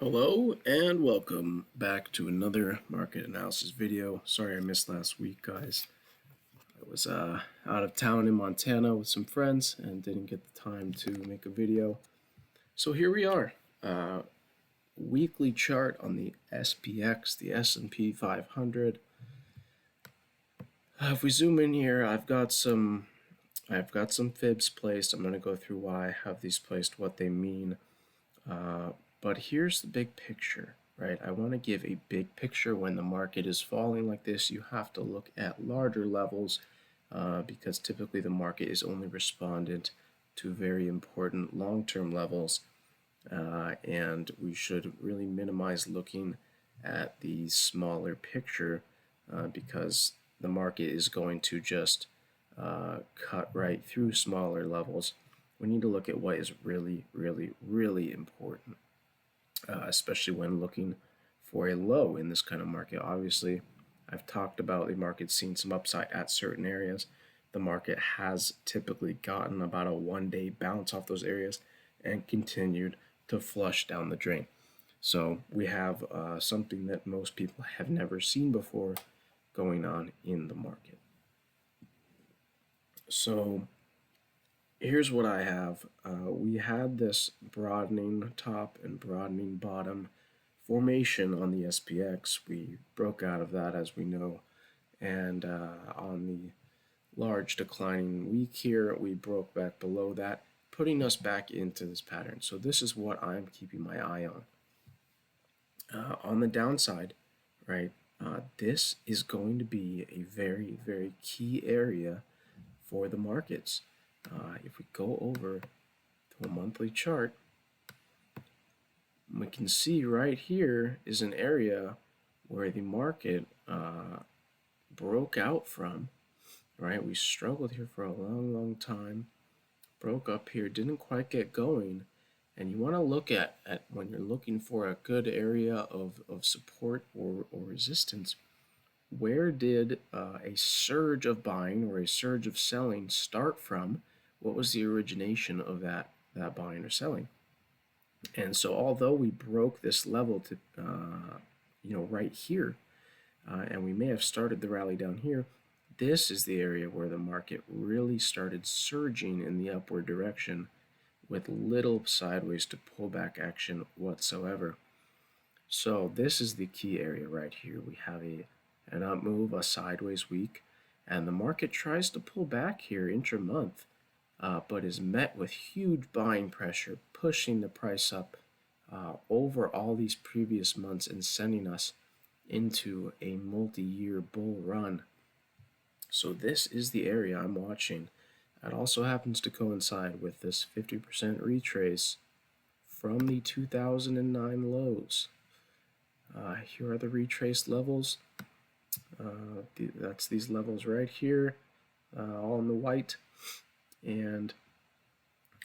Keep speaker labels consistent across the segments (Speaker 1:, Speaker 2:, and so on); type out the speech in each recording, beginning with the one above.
Speaker 1: Hello and welcome back to another market analysis video. Sorry I missed last week, guys. I was out of town in Montana with some friends and didn't get the time to make a video. So here we are, weekly chart on the SPX, the S&P 500. If we zoom in here, I've got some fibs placed. I'm going to go through why I have these placed, what they mean. But here's the big picture, right? I want to give a big picture. When the market is falling like this, you have to look at larger levels because typically the market is only respondent to very important long-term levels. And we should really minimize looking at the smaller picture because the market is going to just cut right through smaller levels. We need to look at what is really, really, really important. Especially when looking for a low in this kind of market. Obviously, I've talked about the market seeing some upside at certain areas. The market has typically gotten about a one-day bounce off those areas and continued to flush down the drain. So we have something that most people have never seen before going on in the market. So here's what I have. We had this broadening top and broadening bottom formation on the SPX. We broke out of that, as we know, and on the large declining week here, we broke back below that, putting us back into this pattern. So this is what I'm keeping my eye on. On the downside, right, this is going to be a very, very key area for the markets. If we go over to a monthly chart, we can see right here is an area where the market broke out from, right? We struggled here for a long, long time, broke up here, didn't quite get going. And you want to look at when you're looking for a good area of support or resistance, where did a surge of buying or a surge of selling start from? What was the origination of that buying or selling? And so although we broke this level to, right here, and we may have started the rally down here, this is the area where the market really started surging in the upward direction with little sideways to pullback action whatsoever. So this is the key area right here. We have an up move, a sideways week, and the market tries to pull back here intra-month, but is met with huge buying pressure, pushing the price up over all these previous months and sending us into a multi-year bull run. So this is the area I'm watching. It also happens to coincide with this 50% retrace from the 2009 lows. Here are the retraced levels. That's these levels right here, all in the white. And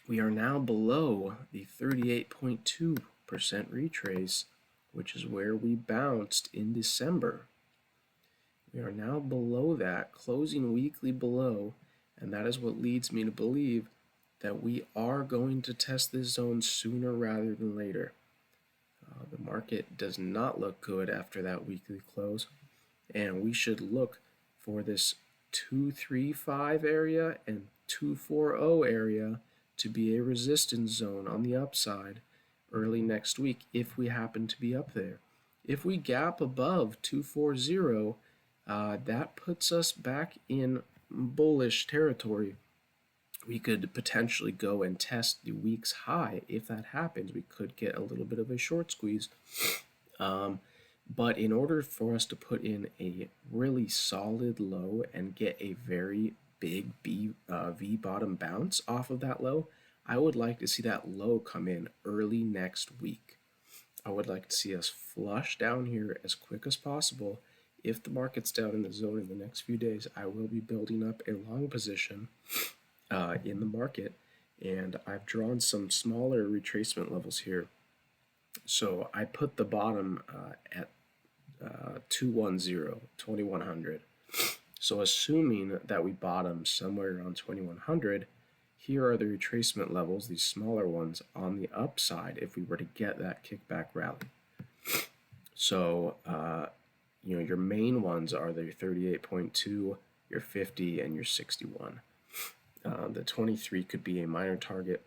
Speaker 1: we are now below the 38.2% retrace, which is where we bounced in December. We are now below that, closing weekly below, and that is what leads me to believe that we are going to test this zone sooner rather than later. The market does not look good after that weekly close, and we should look for this 235 area and 240 area to be a resistance zone on the upside early next week if we happen to be up there. If we gap above 240, that puts us back in bullish territory. We could potentially go and test the week's high. If that happens, we could get a little bit of a short squeeze. But in order for us to put in a really solid low and get a very big V bottom bounce off of that low, I would like to see that low come in early next week. I would like to see us flush down here as quick as possible. If the market's down in the zone in the next few days, I will be building up a long position in the market, and I've drawn some smaller retracement levels here. So I put the bottom at 210, 2100. So assuming that we bottom somewhere around 2100, here are the retracement levels, these smaller ones, on the upside if we were to get that kickback rally. So, your main ones are the 38.2, your 50, and your 61. The 23 could be a minor target.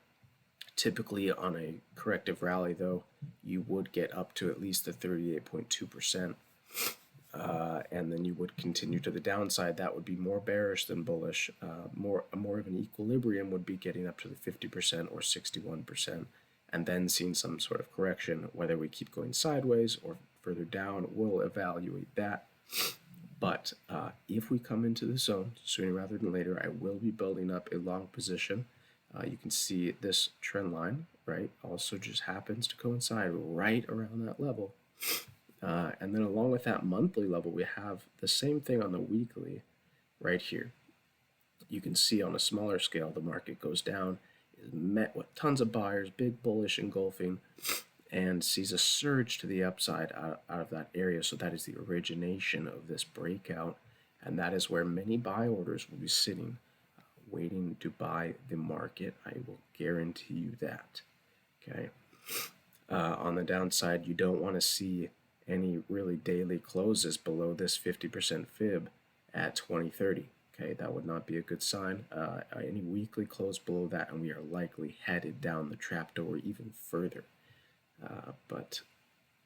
Speaker 1: Typically, on a corrective rally, though, you would get up to at least the 38.2%. And then you would continue to the downside. That would be more bearish than bullish. More of an equilibrium would be getting up to the 50% or 61%, and then seeing some sort of correction. Whether we keep going sideways or further down, we'll evaluate that. But if we come into the zone sooner rather than later, I will be building up a long position. You can see this trend line, right, also just happens to coincide right around that level. And then along with that monthly level, we have the same thing on the weekly right here. You can see on a smaller scale, the market goes down, is met with tons of buyers, big bullish engulfing, and sees a surge to the upside out of that area. So that is the origination of this breakout. And that is where many buy orders will be sitting, waiting to buy the market. I will guarantee you that. Okay. On the downside, you don't want to see any really daily closes below this 50% fib at 2030. Okay, that would not be a good sign. Any weekly close below that, and we are likely headed down the trapdoor even further. But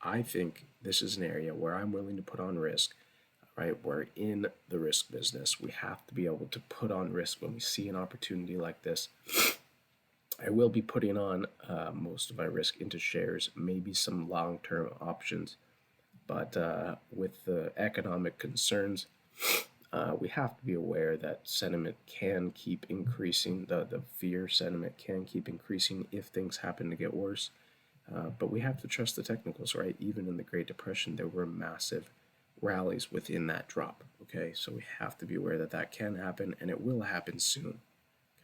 Speaker 1: I think this is an area where I'm willing to put on risk. Right, we're in the risk business. We have to be able to put on risk when we see an opportunity like this. I will be putting on most of my risk into shares, maybe some long-term options. But with the economic concerns, we have to be aware that sentiment can keep increasing. The fear sentiment can keep increasing if things happen to get worse. But we have to trust the technicals, right? Even in the Great Depression, there were massive rallies within that drop. Okay, so we have to be aware that that can happen, and it will happen soon.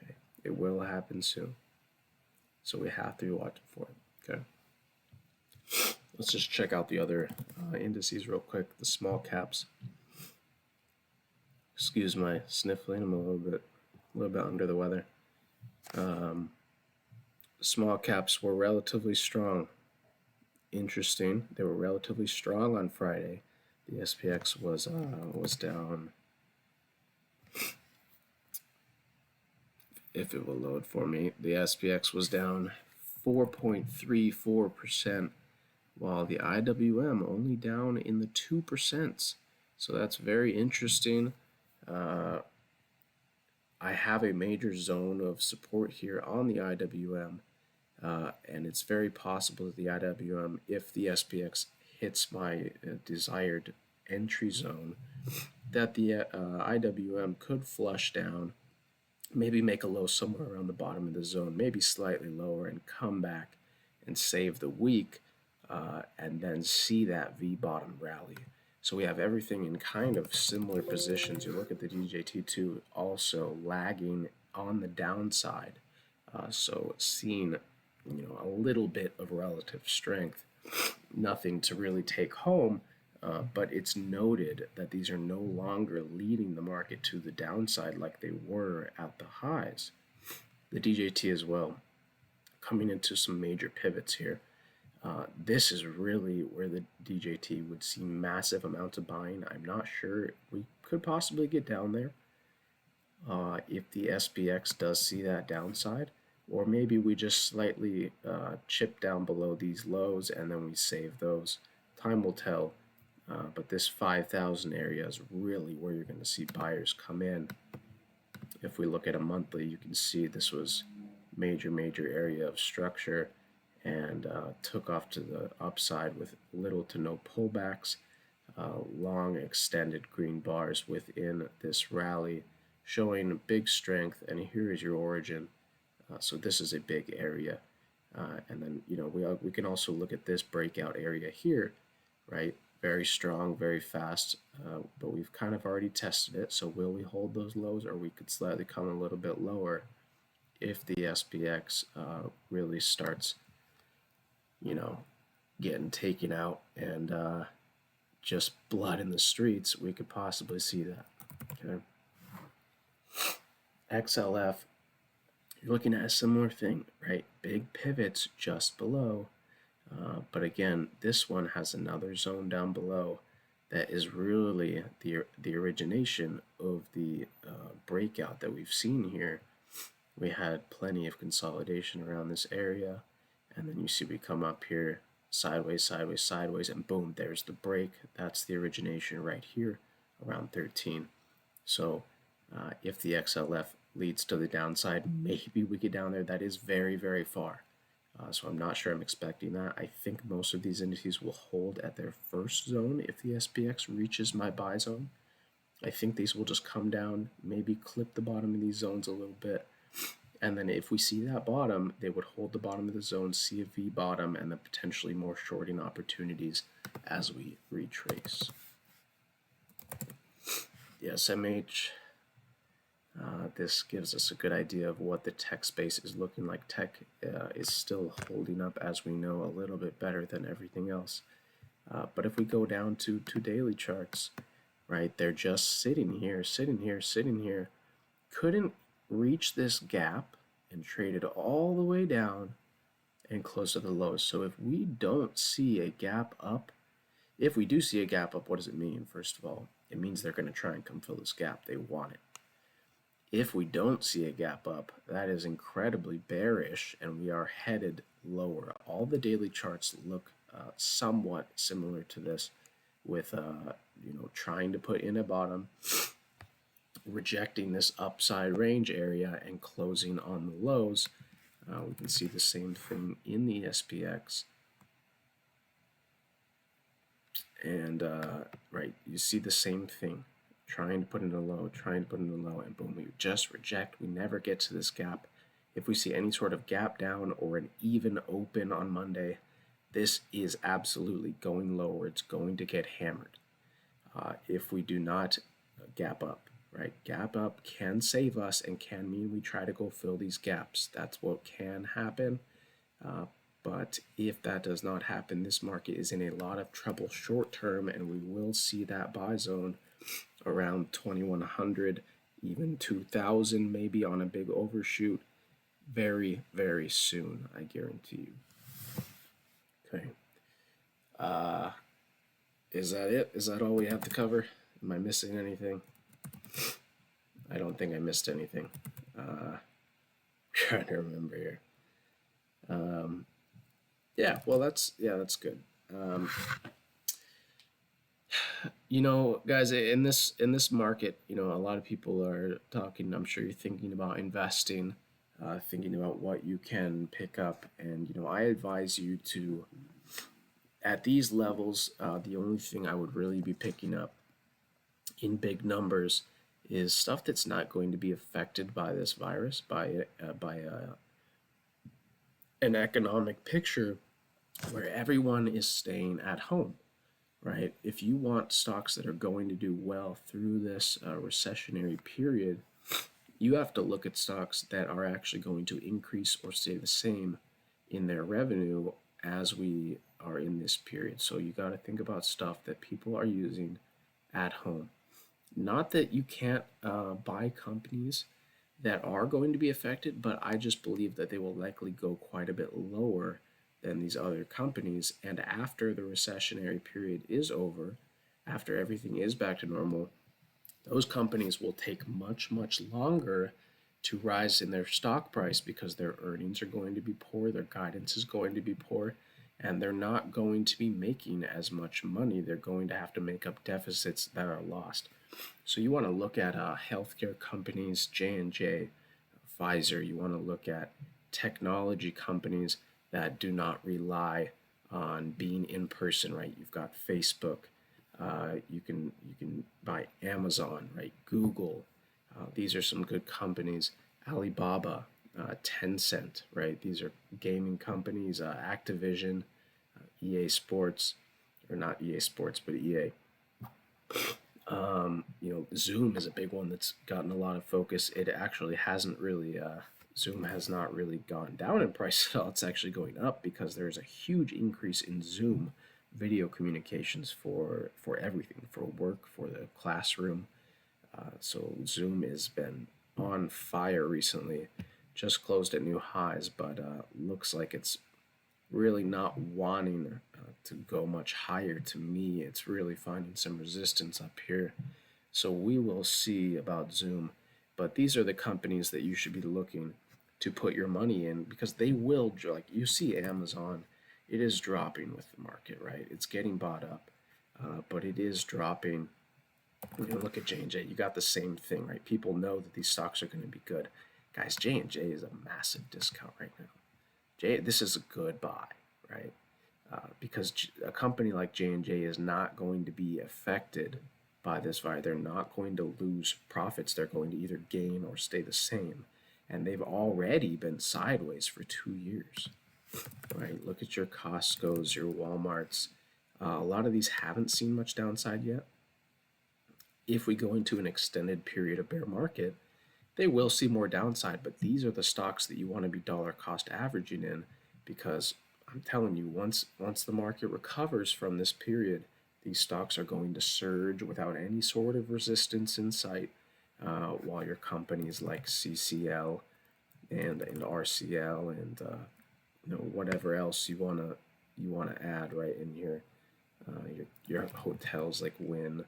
Speaker 1: Okay, it will happen soon. So we have to be watching for it. Okay. Let's just check out the other indices real quick. The small caps. Excuse my sniffling. I'm a little bit under the weather. Small caps were relatively strong. Interesting. They were relatively strong on Friday. The SPX was down. If it will load for me, the SPX was down 4.34%. While the IWM only down in the 2%. So that's very interesting. I have a major zone of support here on the IWM, and it's very possible that the IWM, if the SPX hits my desired entry zone, that the IWM could flush down, maybe make a low somewhere around the bottom of the zone, maybe slightly lower, and come back and save the week. And then see that V-bottom rally. So we have everything in kind of similar positions. You look at the DJT2 also lagging on the downside. So seeing, a little bit of relative strength. Nothing to really take home, but it's noted that these are no longer leading the market to the downside like they were at the highs. The DJT as well, coming into some major pivots here. This is really where the DJT would see massive amounts of buying. I'm not sure. We could possibly get down there if the SPX does see that downside, or maybe we just slightly chip down below these lows and then we save those. Time will tell, but this 5,000 area is really where you're going to see buyers come in. If we look at a monthly, you can see this was major area of structure, and took off to the upside with little to no pullbacks, long extended green bars within this rally, showing big strength. And here is your origin. So this is a big area. And then, we can also look at this breakout area here, right? Very strong, very fast, but we've kind of already tested it. So will we hold those lows, or we could slightly come a little bit lower if the SPX really starts getting taken out and just blood in the streets. We could possibly see that. Okay. XLF you're looking at a similar thing, right? Big pivots just below. But again, this one has another zone down below that is really the origination of the breakout that we've seen here. We had plenty of consolidation around this area, and then you see we come up here sideways, sideways, sideways, and boom, there's the break. That's the origination right here around 13. So if the XLF leads to the downside, maybe we get down there. That is very, very far. So I'm not sure I'm expecting that. I think most of these indices will hold at their first zone if the SPX reaches my buy zone. I think these will just come down, maybe clip the bottom of these zones a little bit. And then if we see that bottom, they would hold the bottom of the zone, see a V bottom, and then potentially more shorting opportunities as we retrace. The SMH, this gives us a good idea of what the tech space is looking like. Tech is still holding up, as we know, a little bit better than everything else. But if we go down to two daily charts, right, they're just sitting here, sitting here, sitting here. Couldn't reach this gap and traded all the way down and close to the lows. So if we don't see a gap up, if we do see a gap up, what does it mean? First of all, it means they're going to try and come fill this gap. They want it. If we don't see a gap up, that is incredibly bearish, and we are headed lower. All the daily charts look somewhat similar to this, with trying to put in a bottom, rejecting this upside range area, and closing on the lows. We can see the same thing in the SPX. And right, you see the same thing. Trying to put in a low, trying to put in a low, and boom, we just reject. We never get to this gap. If we see any sort of gap down or an even open on Monday, this is absolutely going lower. It's going to get hammered. If we do not gap up, right? Gap up can save us and can mean we try to go fill these gaps. That's what can happen. But if that does not happen, this market is in a lot of trouble short term, and we will see that buy zone around 2100, even 2000, maybe on a big overshoot very, very soon, I guarantee you. Okay. Is that it? Is that all we have to cover? Am I missing anything? I don't think I missed anything. Trying to remember here. Yeah, well, that's good. Guys, in this market, a lot of people are talking. I'm sure you're thinking about investing, thinking about what you can pick up, and I advise you to, at these levels, the only thing I would really be picking up in big numbers is stuff that's not going to be affected by this virus, by an economic picture where everyone is staying at home, right? If you want stocks that are going to do well through this recessionary period, you have to look at stocks that are actually going to increase or stay the same in their revenue as we are in this period. So you got to think about stuff that people are using at home. Not that you can't buy companies that are going to be affected, but I just believe that they will likely go quite a bit lower than these other companies. And after the recessionary period is over, after everything is back to normal, those companies will take much, much longer to rise in their stock price because their earnings are going to be poor, their guidance is going to be poor, and they're not going to be making as much money. They're going to have to make up deficits that are lost. So you want to look at healthcare companies, J&J, Pfizer. You want to look at technology companies that do not rely on being in person, right? You've got Facebook. You can buy Amazon, right? Google. These are some good companies. Alibaba, Tencent, right? These are gaming companies. Activision, EA Sports, or not EA Sports, but EA. Zoom is a big one that's gotten a lot of focus. It actually hasn't really, Zoom has not really gone down in price at all. It's actually going up because there's a huge increase in Zoom video communications for everything, for work, for the classroom. So Zoom has been on fire recently, just closed at new highs, but looks like it's really not wanting to go much higher. To me, it's really finding some resistance up here. So we will see about Zoom. But these are the companies that you should be looking to put your money in, because they will, like you see Amazon, it is dropping with the market, right? It's getting bought up, but it is dropping. Look at J&J. You got the same thing, right? People know that these stocks are going to be good. Guys, J&J is a massive discount right now. This is a good buy, right? Because a company like J&J is not going to be affected by this virus. They're not going to lose profits. They're going to either gain or stay the same. And they've already been sideways for 2 years, right? Look at your Costco's, your Walmart's. A lot of these haven't seen much downside yet. If we go into an extended period of bear market, they will see more downside, but these are the stocks that you want to be dollar cost averaging in, because I'm telling you, once the market recovers from this period, these stocks are going to surge without any sort of resistance in sight, while your companies like CCL and RCL and whatever else you wanna add right in here, your hotels like Wynn.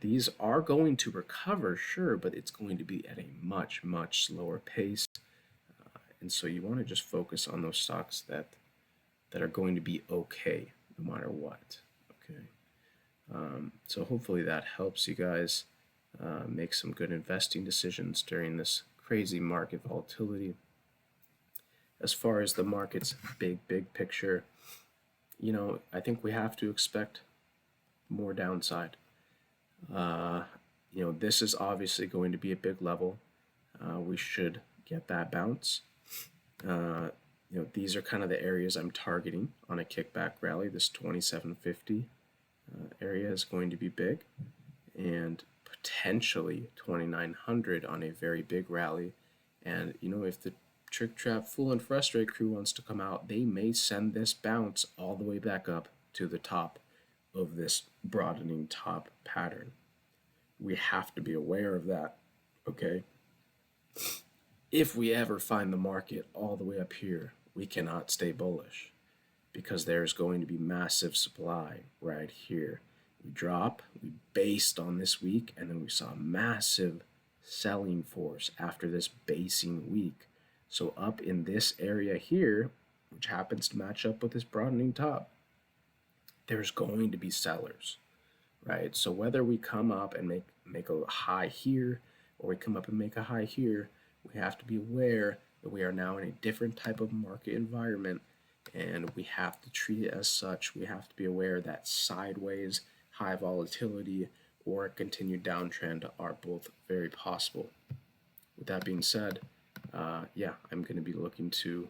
Speaker 1: These are going to recover, sure, but it's going to be at a much, much slower pace. And so you want to just focus on those stocks that are going to be okay no matter what. Okay. So hopefully that helps you guys make some good investing decisions during this crazy market volatility. As far as the market's big picture, I think we have to expect more downside. This is obviously going to be a big level. We should get that bounce. These are kind of the areas I'm targeting on a kickback rally. This 2750 area is going to be big, and potentially 2900 on a very big rally. And if the Trick Trap Fool and Frustrate crew wants to come out, they may send this bounce all the way back up to the top of this broadening top pattern. We have to be aware of that, okay? If we ever find the market all the way up here, we cannot stay bullish, because there's going to be massive supply right here. We drop, we based on this week, and then we saw massive selling force after this basing week. So up in this area here, which happens to match up with this broadening top, there's going to be sellers, right? So whether we come up and make a high here, or we come up and make a high here, we have to be aware that we are now in a different type of market environment, and we have to treat it as such. We have to be aware that sideways, high volatility, or a continued downtrend are both very possible. With that being said, I'm going to be looking to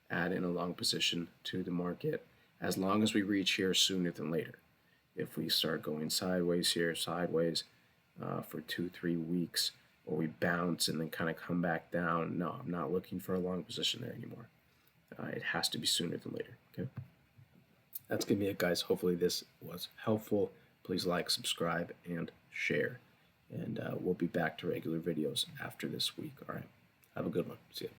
Speaker 1: add in a long position to the market as long as we reach here sooner than later. If we start going sideways here, for 2-3 weeks, or we bounce and then kind of come back down, no, I'm not looking for a long position there anymore. It has to be sooner than later, okay? That's going to be it, guys. Hopefully this was helpful. Please like, subscribe, and share. And we'll be back to regular videos after this week, all right? Have a good one. See ya.